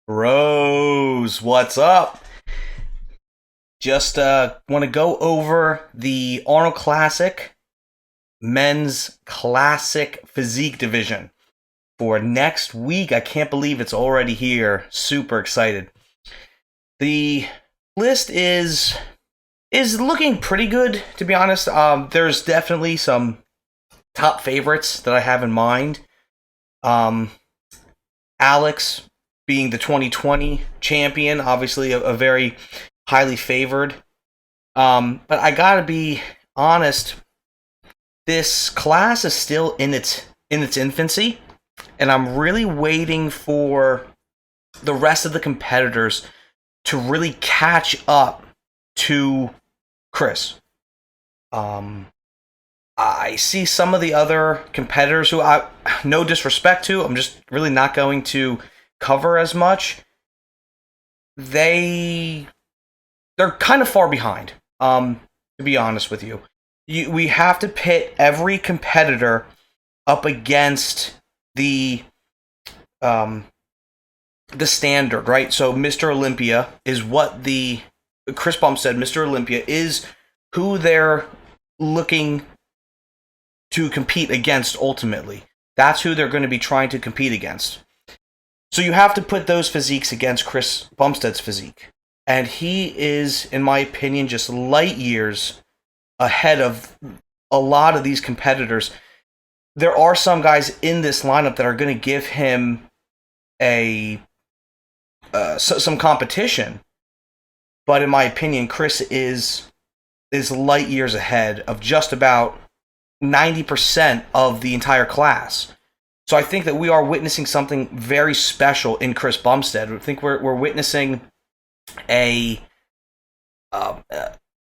Rose, what's up? Just want to go over the Arnold Classic men's classic physique division for next week. I can't believe it's already here. Super excited. The list is looking pretty good, to be honest. There's definitely some top favorites that I have in mind. Alex being the 2020 champion, obviously a very highly favored. But I gotta be honest, this class is still in its infancy, and I'm really waiting for the rest of the competitors to really catch up to Chris. I see some of the other competitors who no disrespect to, I'm just really not going to cover as much. They're kind of far behind. To be honest with you, we have to pit every competitor up against the standard, right? So Mr. Olympia is what the Chris Bumstead, Mr. Olympia, is who they're looking to compete against ultimately. That's who they're going to be trying to compete against. So you have to put those physiques against Chris Bumstead's physique. And he is, in my opinion, just light years ahead of a lot of these competitors. There are some guys in this lineup that are going to give him some competition. But in my opinion, Chris is light years ahead of just about 90% of the entire class. So I think that we are witnessing something very special in Chris Bumstead. I think we're witnessing a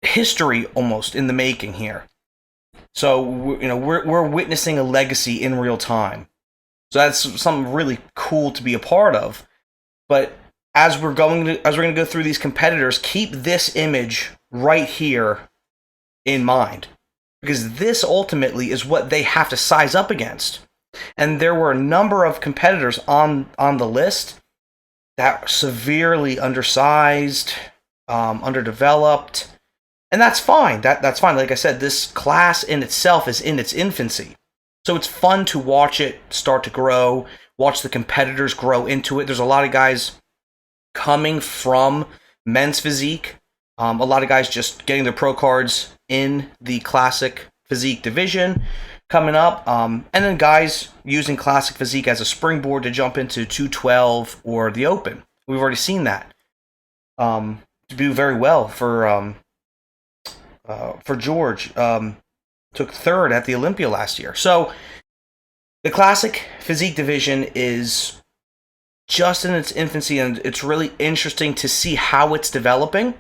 history almost in the making here. So we're witnessing a legacy in real time. So that's something really cool to be a part of. But as we're going to go through these competitors, keep this image right here in mind, because this ultimately is what they have to size up against. And there were a number of competitors on the list that were severely undersized, underdeveloped, and that's fine. That's fine. Like I said, this class in itself is in its infancy, so it's fun to watch it start to grow, watch the competitors grow into it. There's a lot of guys coming from men's physique, a lot of guys just getting their pro cards in the classic physique division coming up, and then guys using classic physique as a springboard to jump into 212 or the open. We've already seen that to do very well for George. Took third at the Olympia last year. So the classic physique division is just in its infancy, and it's really interesting to see how it's developing.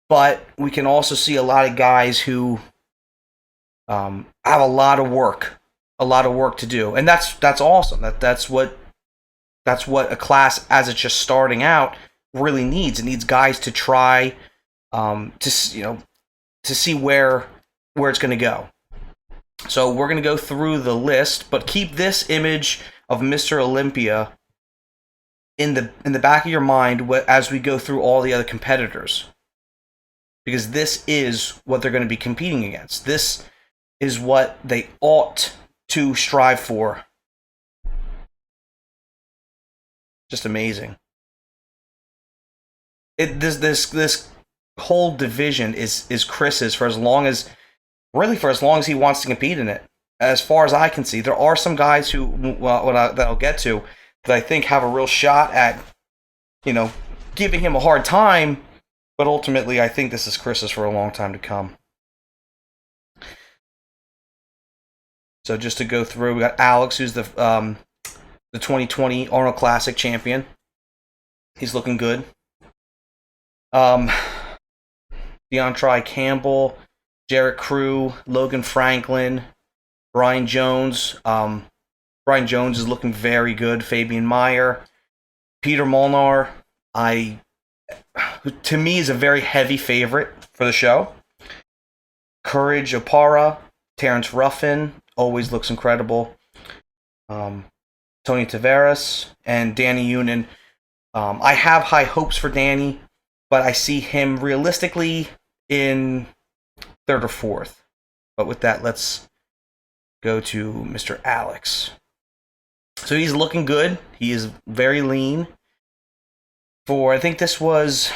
But we can also see a lot of guys who have a lot of work to do, and that's awesome. That's what a class as it's just starting out really needs. It needs guys to try to see where it's going to go. So we're going to go through the list, but keep this image of Mr. Olympia in the back of your mind as we go through all the other competitors, because this is what they're going to be competing against. This is what they ought to strive for. Just amazing. This whole division is Chris's for as long as he wants to compete in it. As far as I can see, there are some guys who, that I'll get to, that I think have a real shot at, giving him a hard time. But ultimately, I think this is Chris's for a long time to come. So just to go through, we got Alex, who's the 2020 Arnold Classic champion. He's looking good. DeAndre Campbell, Jarrett Crew, Logan Franklin, Brian Jones. Brian Jones is looking very good. Fabian Meyer, Peter Molnar. To me, is a very heavy favorite for the show. Courage Opara, Terrence Ruffin, always looks incredible. Tony Tavares and Danny Unin. I have high hopes for Danny, but I see him realistically in third or fourth. But with that, let's go to Mr. Alex. So he's looking good. He is very lean. I think this was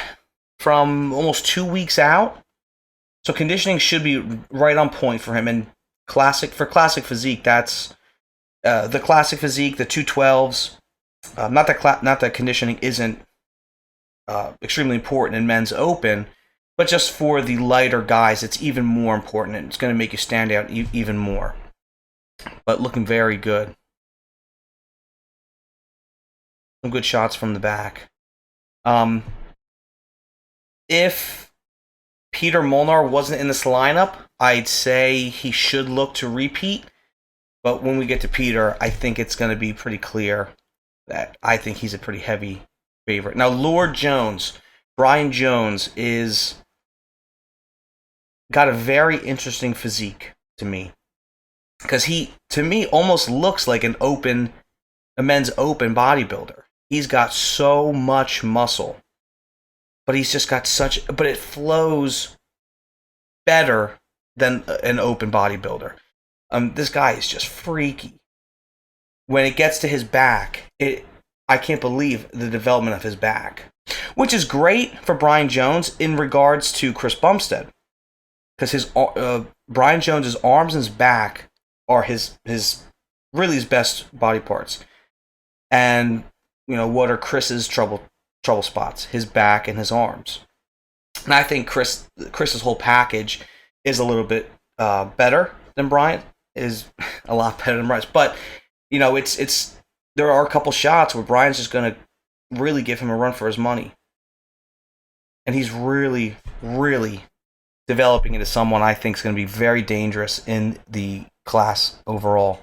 from almost 2 weeks out. So conditioning should be right on point for him. And classic physique, that's the classic physique, the 212s. Not that conditioning isn't extremely important in men's open, but just for the lighter guys, it's even more important, and it's going to make you stand out even more. But looking very good. Some good shots from the back. If Peter Molnar wasn't in this lineup, I'd say he should look to repeat. But when we get to Peter, I think it's going to be pretty clear that I think he's a pretty heavy favorite. Now, Lord Jones, Brian Jones, is got a very interesting physique to me. Because he, to me, almost looks like a men's open bodybuilder. He's got so much muscle, but he's just got but it flows better than an open bodybuilder. This guy is just freaky. When it gets to his back, I can't believe the development of his back, which is great for Brian Jones in regards to Chris Bumstead, because Brian Jones's arms and his back are his best body parts. And what are Chris's trouble spots? His back and his arms. And I think Chris's whole package is a little bit better than Brian. Is a lot better than Brian's. But it's there are a couple shots where Brian's just going to really give him a run for his money. And he's really, really developing into someone I think is going to be very dangerous in the class overall.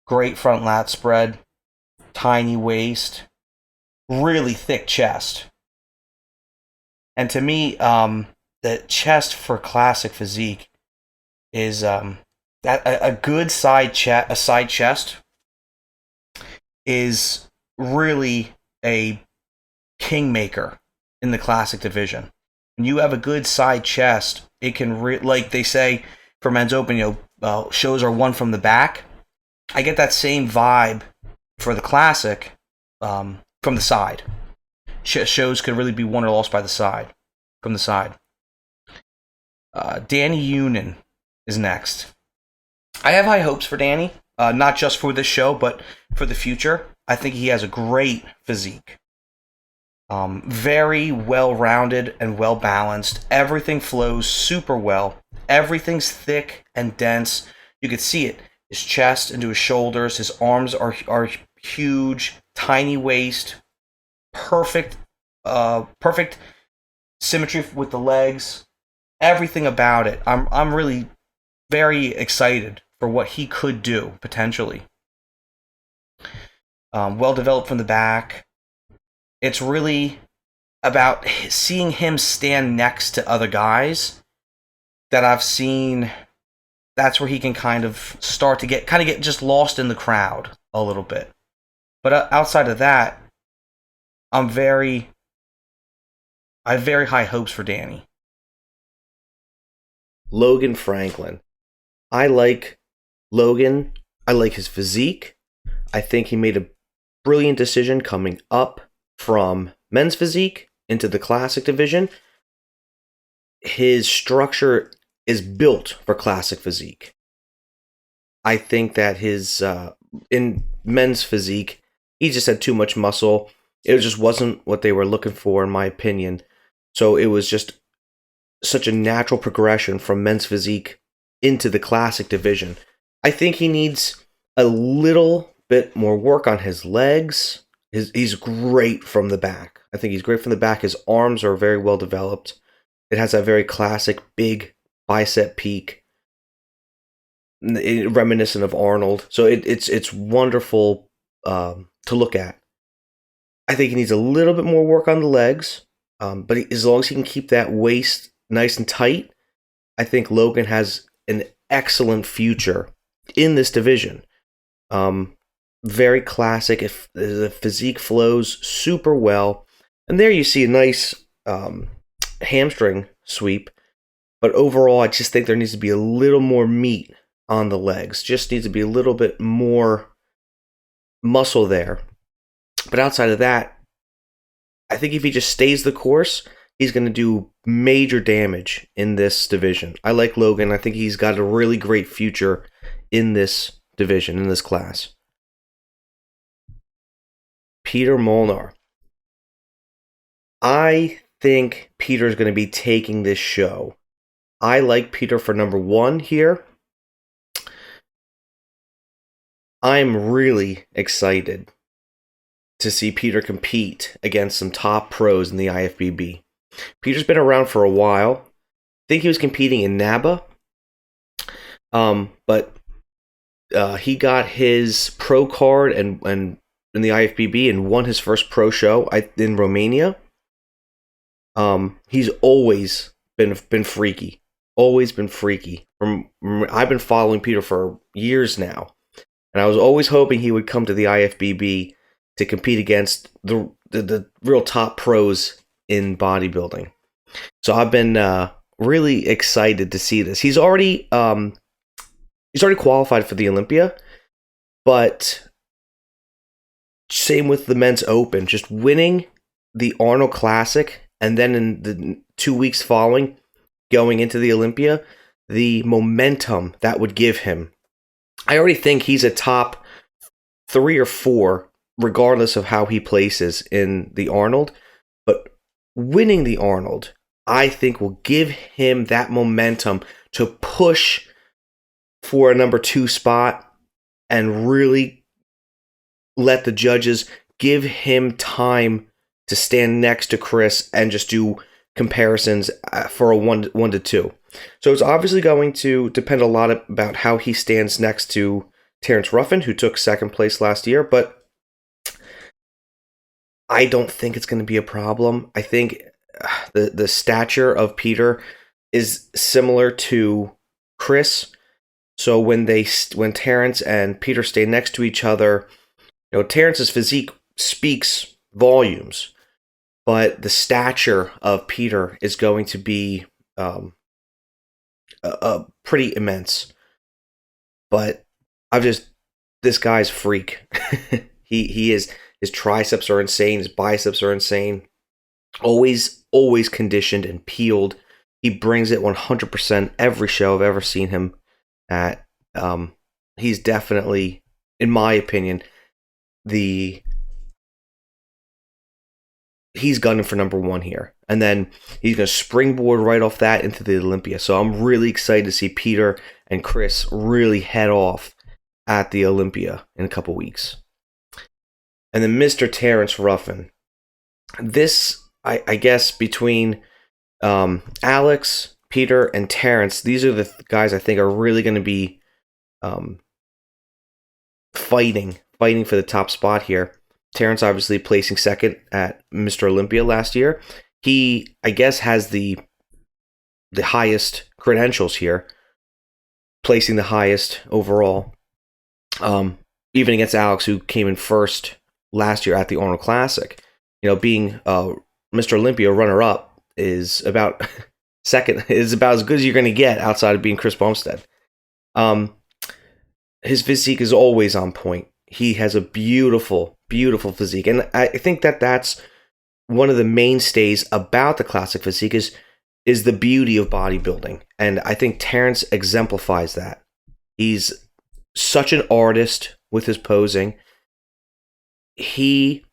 Great front lat spread, tiny waist, really thick chest. And to me, the chest for classic physique is a good side chest is really a kingmaker in the classic division. When you have a good side chest, it can like they say for men's open, shows are won from the back. I get that same vibe for the classic from the side. Shows could really be won or lost by from the side. Danny Unin is next. I have high hopes for Danny, not just for this show, but for the future. I think he has a great physique. Very well-rounded and well-balanced. Everything flows super well. Everything's thick and dense. You could see it. His chest into his shoulders. His arms are huge. Tiny waist. Perfect symmetry with the legs. Everything about it. I'm really very excited for what he could do potentially. Well developed from the back. It's really about seeing him stand next to other guys that I've seen. That's where he can kind of start to get just lost in the crowd a little bit. But outside of that, I have very high hopes for Danny. Logan Franklin. I like Logan. I like his physique. I think he made a brilliant decision coming up from men's physique into the classic division. His structure is built for classic physique. I think that his in men's physique, he just had too much muscle. It just wasn't what they were looking for, in my opinion. So it was just such a natural progression from men's physique into the classic division. I think he needs a little bit more work on his legs. He's great from the back. I think he's great from the back. His arms are very well developed. It has that very classic big bicep peak, reminiscent of Arnold. So it's wonderful to look at. I think he needs a little bit more work on the legs, but as long as he can keep that waist nice and tight, I think Logan has an excellent future in this division. very classic. If the physique flows super well, and there you see a nice hamstring sweep. But overall, I just think there needs to be a little more meat on the legs. Just needs to be a little bit more muscle there. But outside of that, I think if he just stays the course, he's going to do major damage in this division. I like Logan. I think he's got a really great future in this division, in this class. Peter Molnar. I think Peter's going to be taking this show. I like Peter for number 1 here. I'm really excited to see Peter compete against some top pros in the IFBB. Peter's been around for a while. I think he was competing in NABA. But he got his pro card and in the IFBB and won his first pro show in Romania. He's always been freaky. Always been freaky. I've been following Peter for years now. And I was always hoping he would come to the IFBB to compete against the real top pros in bodybuilding. So I've been really excited to see this. He's already qualified for the Olympia, but same with the men's open. Just winning the Arnold Classic and then in the 2 weeks following going into the Olympia, the momentum that would give him. I already think he's a top 3 or 4 regardless of how he places in the Arnold. But winning the Arnold, I think, will give him that momentum to push for a number 2 spot and really let the judges give him time to stand next to Chris and just do comparisons for a 1 to 2. So it's obviously going to depend a lot about how he stands next to Terrence Ruffin, who took 2nd place last year, but I don't think it's going to be a problem. I think the stature of Peter is similar to Chris. So when Terrence and Peter stay next to each other, Terrence's physique speaks volumes, but the stature of Peter is going to be pretty immense. But this guy's freak. he is. His triceps are insane. His biceps are insane. Always conditioned and peeled. He brings it 100% every show I've ever seen him at. He's definitely, in my opinion, he's gunning for number 1 here. And then he's going to springboard right off that into the Olympia. So I'm really excited to see Peter and Chris really head off at the Olympia in a couple weeks. And then Mr. Terrence Ruffin. This, I guess, between Alex, Peter, and Terrence, these are the guys I think are really going to be fighting for the top spot here. Terrence obviously placing 2nd at Mr. Olympia last year. He, I guess, has the highest credentials here, placing the highest overall. Even against Alex, who came in 1st last year at the Arnold Classic. Being Mr. Olympia runner-up is about 2nd, is about as good as you're going to get outside of being Chris Bumstead. His physique is always on point. He has a beautiful, beautiful physique. And I think that's one of the mainstays about the classic physique is the beauty of bodybuilding. And I think Terrence exemplifies that. He's such an artist with his posing. He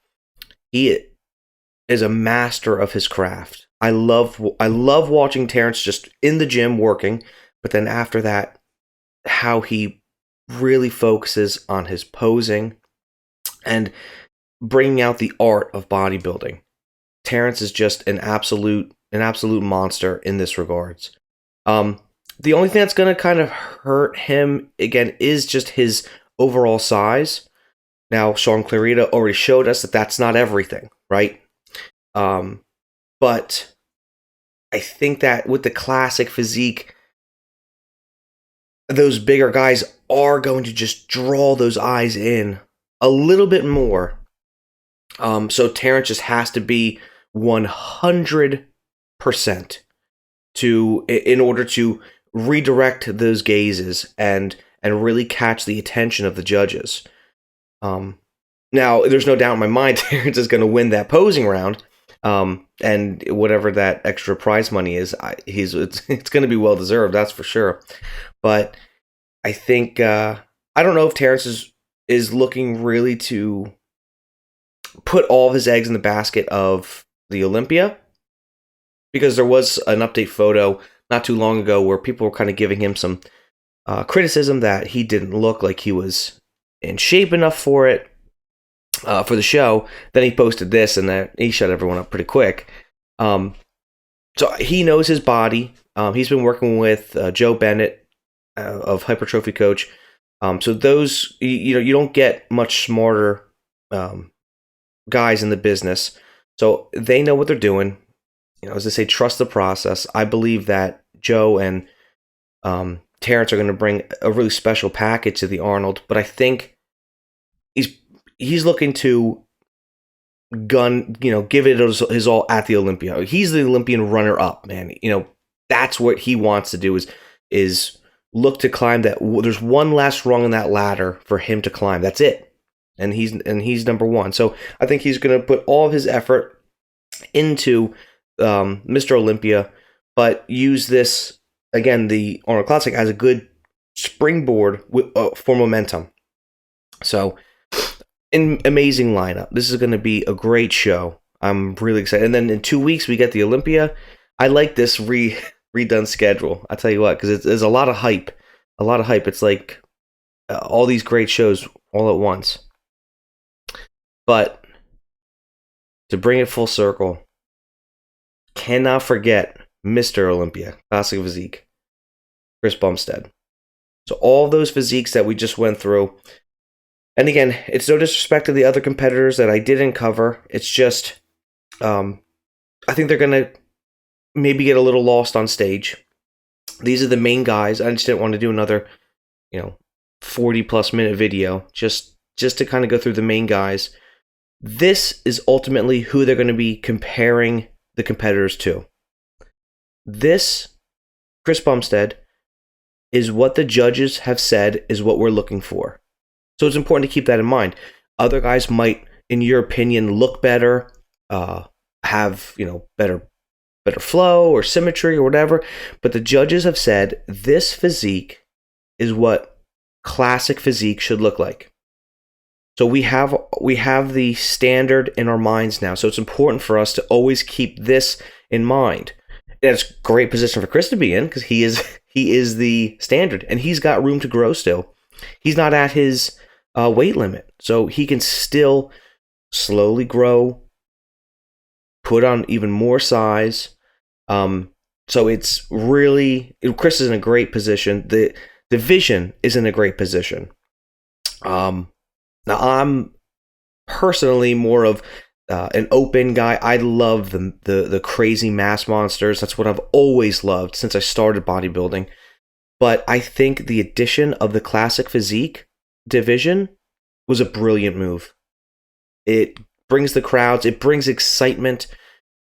is a master of his craft. I love watching Terrence just in the gym working, but then after that, how he really focuses on his posing and bringing out the art of bodybuilding. Terrence is just an absolute monster in this regards. The only thing that's going to kind of hurt him again is just his overall size. Now, Sean Clarita already showed us that that's not everything, right? But I think that with the classic physique, those bigger guys are going to just draw those eyes in a little bit more. So Terrence just has to be 100% in order to redirect those gazes and really catch the attention of the judges. Now, there's no doubt in my mind Terrence is going to win that posing round, and whatever that extra prize money is, it's going to be well deserved, that's for sure. But I think I don't know if Terrence is looking really to put all of his eggs in the basket of the Olympia, because there was an update photo not too long ago where people were kind of giving him some criticism that he didn't look like he was in shape enough for it, for the show. Then he posted this, and that he shut everyone up pretty quick. So he knows his body. He's been working with Joe Bennett of Hypertrophy Coach. So those, you don't get much smarter guys in the business. So they know what they're doing. As they say, trust the process. I believe that Joe and Terrence are going to bring a really special package to the Arnold, but I think he's looking to give it his all at the Olympia. He's the Olympian runner-up, man. That's what he wants to do is look to climb that. There's one last rung on that ladder for him to climb. That's it, and he's number one. So I think he's going to put all of his effort into Mr. Olympia, but use this, again, the Arnold Classic, as a good springboard for momentum. So, an amazing lineup. This is going to be a great show. I'm really excited. And then in 2 weeks, we get the Olympia. I like this redone schedule. I'll tell you what, because there's a lot of hype. A lot of hype. It's like all these great shows all at once. But to bring it full circle, cannot forget Mr. Olympia, Classic Physique, Chris Bumstead. So all those physiques that we just went through, and again, it's no disrespect to the other competitors that I didn't cover. It's just, I think they're going to maybe get a little lost on stage. These are the main guys. I just didn't want to do another, 40-plus minute video just to kind of go through the main guys. This is ultimately who they're going to be comparing the competitors to. This, Chris Bumstead, is what the judges have said is what we're looking for. So it's important to keep that in mind. Other guys might, in your opinion, look better, have better flow or symmetry or whatever, but the judges have said this physique is what classic physique should look like. So we have the standard in our minds now. So it's important for us to always keep this in mind. It's a great position for Chris to be in, because he is the standard, and he's got room to grow still. He's not at his weight limit, so he can still slowly grow, put on even more size. So it's really, Chris is in a great position. The division is in a great position. Now, I'm personally more of an open guy. I love the crazy mass monsters. That's what I've always loved since I started bodybuilding. But I think the addition of the Classic Physique division was a brilliant move. It brings the crowds, it brings excitement,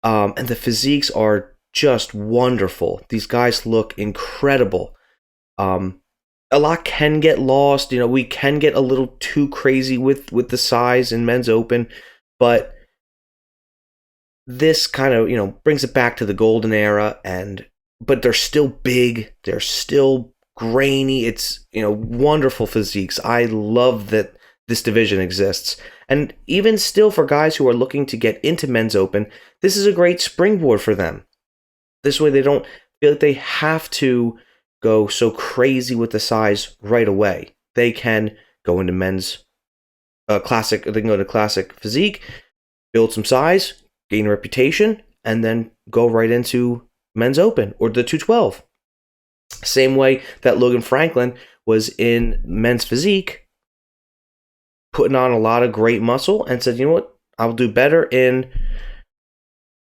and the physiques are just wonderful. These guys look incredible. A lot can get lost. We can get a little too crazy with the size in men's open, but this kind of, brings it back to the golden era, but they're still big. They're still grainy. It's, wonderful physiques. I love that this division exists. And even still, for guys who are looking to get into men's open, this is a great springboard for them. This way they don't feel like they have to go so crazy with the size right away. They can go into men's classic. They can go to Classic Physique, build some size, gain a reputation, and then go right into men's open or the 212. Same way that Logan Franklin was in men's physique, putting on a lot of great muscle, and said, you know what, I'll do better in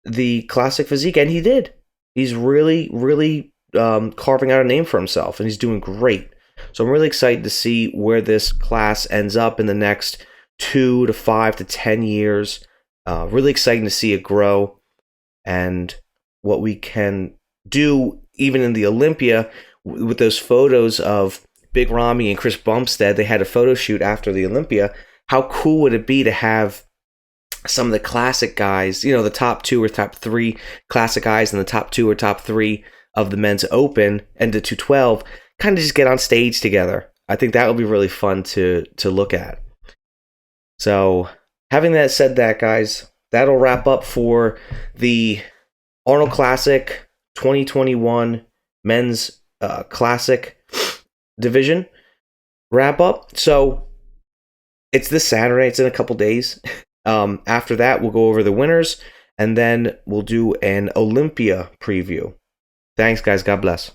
the Classic Physique, and he did. He's really, really carving out a name for himself, and he's doing great. So I'm really excited to see where this class ends up in the next 2 to 5 to 10 years. Really exciting to see it grow, and what we can do even in the Olympia with those photos of Big Ramy and Chris Bumstead. They had a photo shoot after the Olympia. How cool would it be to have some of the classic guys, you know, the top 2 or top 3 classic guys and the top 2 or top 3 of the men's open and the 212 kind of just get on stage together. I think that would be really fun to look at. So having that said, that guys, that'll wrap up for the Arnold Classic 2021 men's classic division wrap up. So it's this Saturday. It's in a couple days. After that, we'll go over the winners, and then we'll do an Olympia preview. Thanks, guys. God bless.